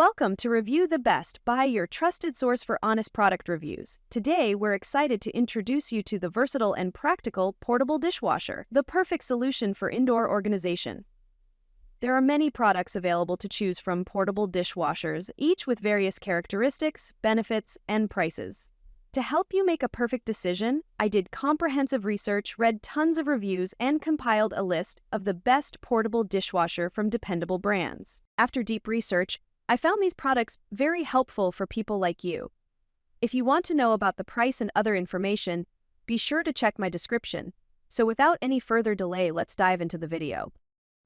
Welcome to Review the Best by your trusted source for honest product reviews. Today, we're excited to introduce you to the versatile and practical portable dishwasher, the perfect solution for indoor organization. There are many products available to choose from portable dishwashers, each with various characteristics, benefits, and prices. To help you make a perfect decision, I did comprehensive research, read tons of reviews, and compiled a list of the best portable dishwasher from dependable brands. After deep research, I found these products very helpful for people like you. If you want to know about the price and other information, be sure to check my description. So without any further delay, let's dive into the video.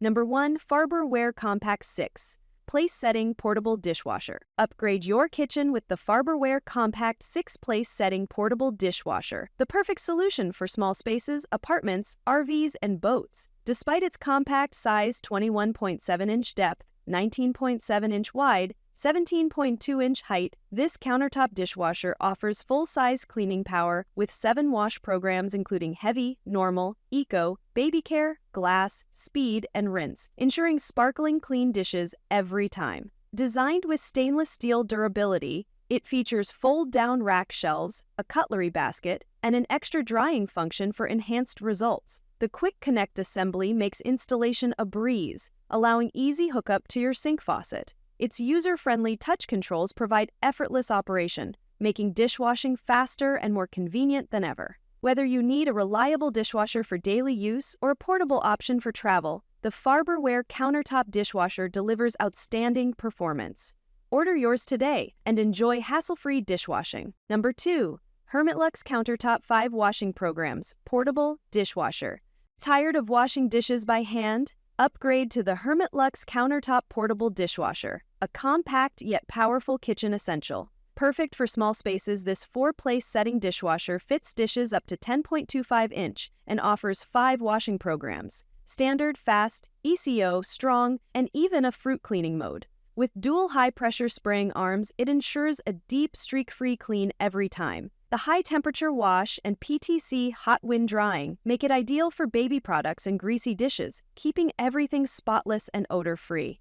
Number 1. Farberware Compact 6 Place Setting Portable Dishwasher. Upgrade your kitchen with the Farberware Compact 6 Place Setting Portable Dishwasher, the perfect solution for small spaces, apartments, RVs, and boats. Despite its compact size, 21.7-inch depth, 19.7-inch wide, 17.2-inch height, this countertop dishwasher offers full-size cleaning power with 7 wash programs including heavy, normal, eco, baby care, glass, speed, and rinse, ensuring sparkling clean dishes every time. Designed with stainless steel durability, it features fold-down rack shelves, a cutlery basket, and an extra drying function for enhanced results. The Quick Connect assembly makes installation a breeze, allowing easy hookup to your sink faucet. Its user-friendly touch controls provide effortless operation, making dishwashing faster and more convenient than ever. Whether you need a reliable dishwasher for daily use or a portable option for travel, the Farberware Countertop Dishwasher delivers outstanding performance. Order yours today and enjoy hassle-free dishwashing. Number 2. Hermitlux Countertop 5 Washing Programs Portable Dishwasher. Tired of washing dishes by hand? Upgrade to the Hermitlux Countertop Portable Dishwasher, a compact yet powerful kitchen essential. Perfect for small spaces, this 4-place setting dishwasher fits dishes up to 10.25-inch and offers 5 washing programs: standard, fast, ECO, strong, and even a fruit cleaning mode. With dual high-pressure spraying arms, it ensures a deep, streak-free clean every time. The high-temperature wash and PTC hot wind drying make it ideal for baby products and greasy dishes, keeping everything spotless and odor-free.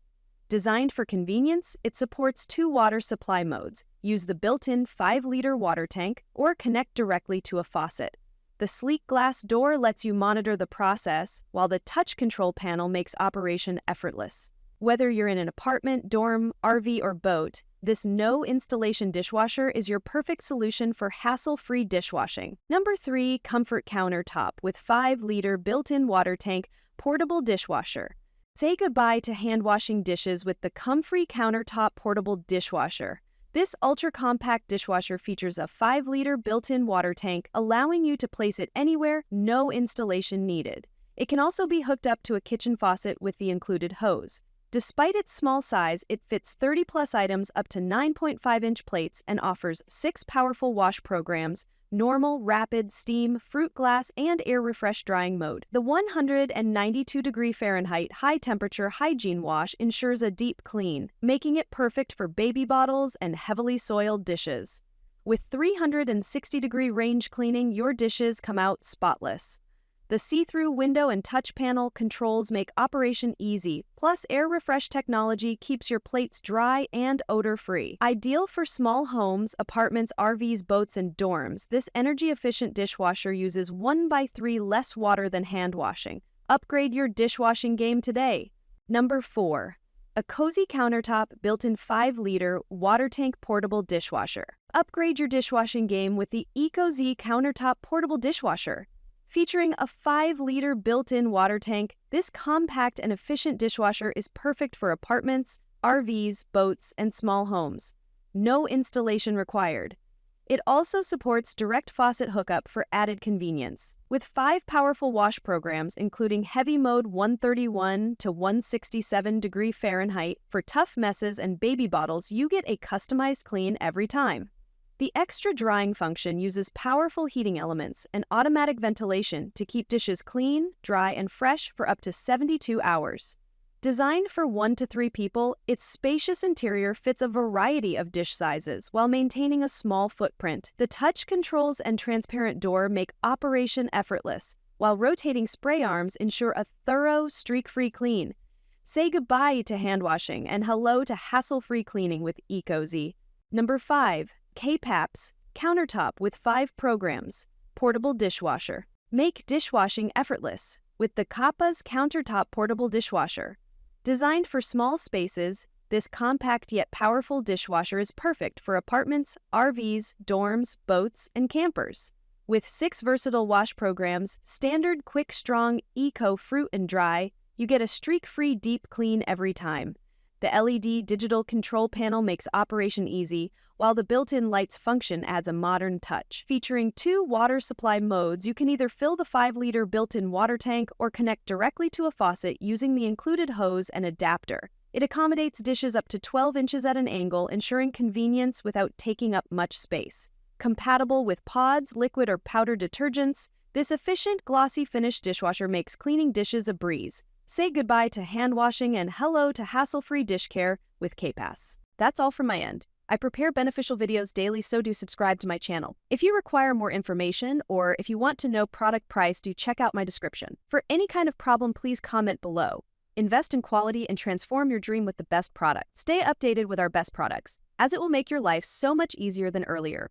Designed for convenience, it supports 2 water supply modes. Use the built-in 5-liter water tank or connect directly to a faucet. The sleek glass door lets you monitor the process, while the touch control panel makes operation effortless. Whether you're in an apartment, dorm, RV, or boat, this no-installation dishwasher is your perfect solution for hassle-free dishwashing. Number 3. Comfort Countertop with 5-liter built-in water tank portable dishwasher. Say goodbye to hand-washing dishes with the COMFEE Countertop Portable Dishwasher. This ultra-compact dishwasher features a 5-liter built-in water tank, allowing you to place it anywhere, no installation needed. It can also be hooked up to a kitchen faucet with the included hose. Despite its small size, it fits 30-plus items up to 9.5-inch plates and offers 6 powerful wash programs: normal, rapid, steam, fruit glass, and air refresh drying mode. The 192-degree Fahrenheit high-temperature hygiene wash ensures a deep clean, making it perfect for baby bottles and heavily soiled dishes. With 360-degree range cleaning, your dishes come out spotless. The see-through window and touch panel controls make operation easy, plus air refresh technology keeps your plates dry and odor-free. Ideal for small homes, apartments, RVs, boats, and dorms, this energy-efficient dishwasher uses 1/3 less water than hand washing. Upgrade your dishwashing game today. Number 4. Ecozy Countertop built-in 5-liter water tank portable dishwasher. Upgrade your dishwashing game with the Ecozy Countertop Portable Dishwasher. Featuring a 5-liter built-in water tank, this compact and efficient dishwasher is perfect for apartments, RVs, boats, and small homes. No installation required. It also supports direct faucet hookup for added convenience. With 5 powerful wash programs, including heavy mode 131 to 167-degree Fahrenheit for tough messes and baby bottles, you get a customized clean every time. The extra drying function uses powerful heating elements and automatic ventilation to keep dishes clean, dry, and fresh for up to 72 hours. Designed for 1 to 3 people, its spacious interior fits a variety of dish sizes while maintaining a small footprint. The touch controls and transparent door make operation effortless, while rotating spray arms ensure a thorough, streak-free clean. Say goodbye to hand washing and hello to hassle-free cleaning with Ecozy. Number 5. KAPAS Countertop with 5 programs. Portable dishwasher. Make dishwashing effortless with the KAPAS Countertop Portable Dishwasher. Designed for small spaces, this compact yet powerful dishwasher is perfect for apartments, RVs, dorms, boats, and campers. With 6 versatile wash programs, standard, quick, strong, eco, fruit, and dry, you get a streak-free deep clean every time. The LED digital control panel makes operation easy, while the built-in lights function adds a modern touch. Featuring 2 water supply modes, you can either fill the 5-liter built-in water tank or connect directly to a faucet using the included hose and adapter. It accommodates dishes up to 12 inches at an angle, ensuring convenience without taking up much space. Compatible with pods, liquid, or powder detergents, this efficient, glossy finish dishwasher makes cleaning dishes a breeze. Say goodbye to hand washing and hello to hassle-free dish care with KAPAS. That's all from my end. I prepare beneficial videos daily, so do subscribe to my channel. If you require more information or if you want to know product price, do check out my description. For any kind of problem, please comment below. Invest in quality and transform your dream with the best product. Stay updated with our best products, as it will make your life so much easier than earlier.